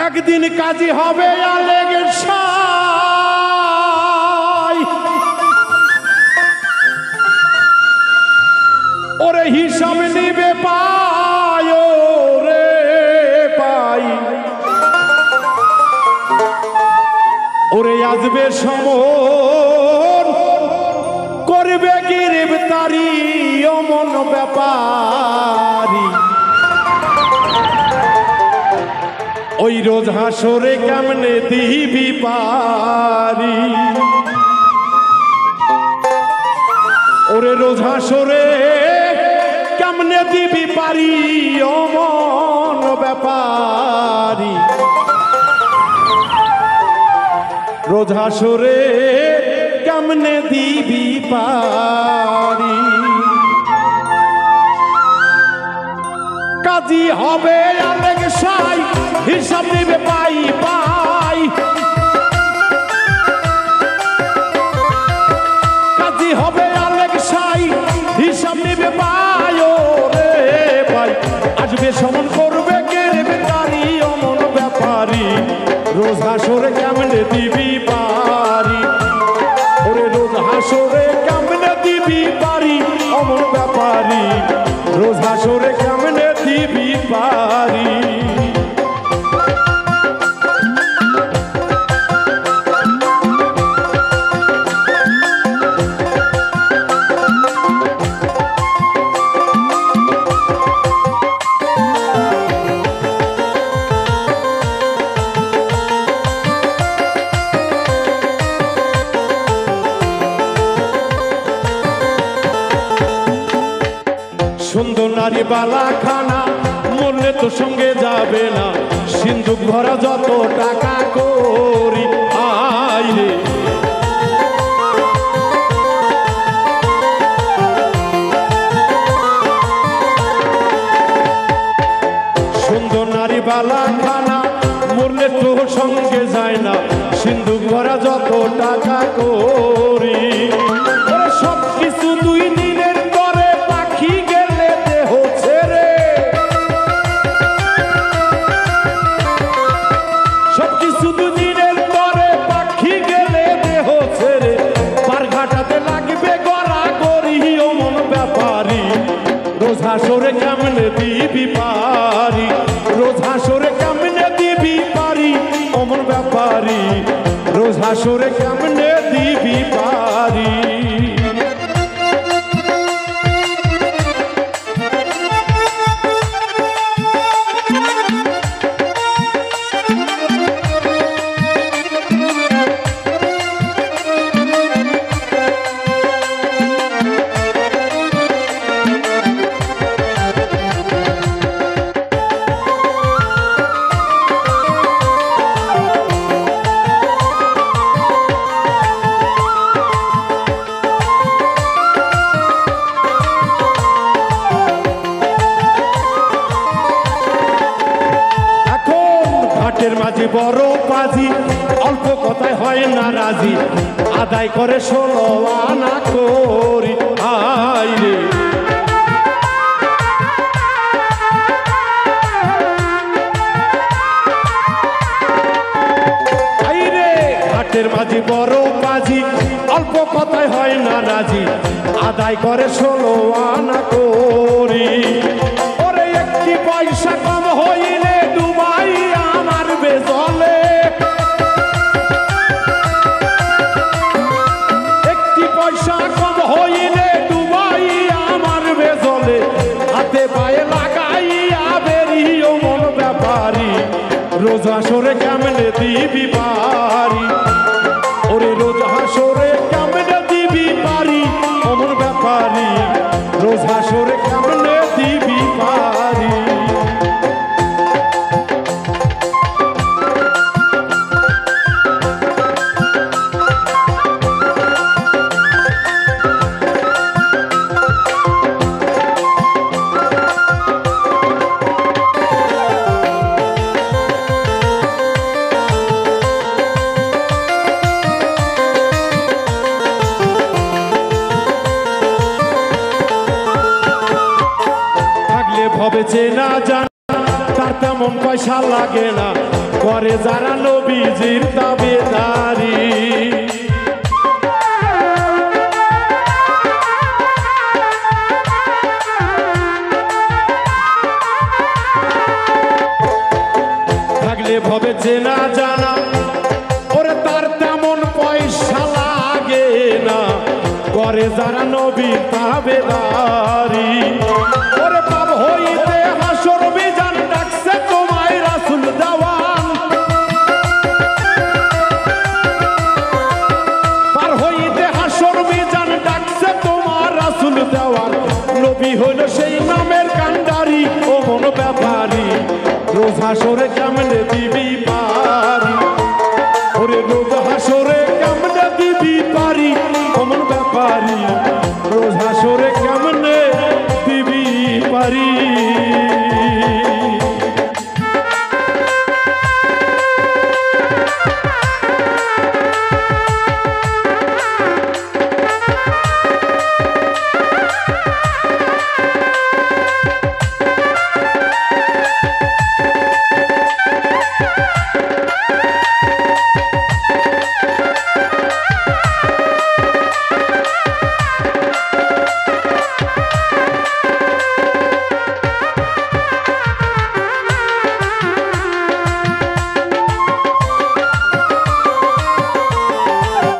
একদিন কাজী হবে আলেগের সাই, ওরে হিসাব নিবে পায় রে পাই, ওরে আসবে সমন করবে গ্রেফতারি অমন ব্যাপারী, ওই রোজ হাসরে কেমনে দিবি পারি, ওরে রোজ হাসরে কেমনে দিবি পারি অমন ব্যাপারী, রোজ হাসরে কেমনে দিবি পারি। কাজী হবে আলেগ সাই, হিসাব নিবে পাই পাই, কাজী হবে আলেগ সাই, হিসাব নিবে পাই রে পাই, আসবে সমন করবে গ্রেফতারি অমন ব্যাপারী, রোজ হাসরে কেমনে দিবি পারি, ওরে রোজ হাসরে কেমনে দিবি পারি অমন ব্যাপারী, রোজ হাসরে কেমনে দিবি পারি। সুন্দর নারী বালা খানা মরলে তো সঙ্গে যাবে না, সিন্ধুক ভরা যত টাকা করি আইরে, সুন্দর নারী বালা খানা মরলে তো সঙ্গে যায় না, সিন্ধুক ভরা যত টাকা করি, সব কিছু দুই দিনের তরে পাখি গেলে দেহ ছেড়ে, সব কিছু দুই দিনের তরে পাখি গেলে দেহ ছেড়ে, পার ঘাটাতে লাগবে গড়া গড়ি অমন ব্যাপারী, রোজ হাসরে কেমনে দিবি পারি, রোজ হাসরে কেমনে দিবি পারি অমন ব্যাপারী, রোজ হাসরে কেমনে দিবি পারি। মাঝে বড় পাজি, অল্প কথায় হয় না রাজি, আদায় করে 16 আনা করি আইরে, আইরে ঘাটের মাঝে বড় পাজি, অল্প কথায় হয় না রাজি, আদায় করে 16 আনা করি, ওরে একটি পয়সা কম হইলে ডুবাই আমার বেজলে, একটি পয়সা কম হইলে ডুবাই আমার বেজলে, হাতে পায়ে লাগাইয়া বেরিয়ে মন ব্যাপারী, রোজ হাসরে কেমনে দিবি পারি, ওরে রোজ হাসরে কেমনে দিবি পারি অমন ব্যাপারী, রোজ হাসরে হবে চেনা জানা, তার তেমন পয়সা লাগে না, করে যারা নবীজির দাবিদারি। থাকলে হবে চেনা জানা, ওরে তার তেমন পয়সা লাগে না, করে যারা নবীর দাবিদারি। ওরে পাপ হইতে হাসর মিজান ডাকছে তোমায় রাসূল দেওয়ান, পার হইতে হাসর মিজান ডাকছে তোমার রাসূল দেওয়ান। নবী হইল সেই নামের কান্ডারি ও মন ব্যাপারী, রোজ হাসরে কেমন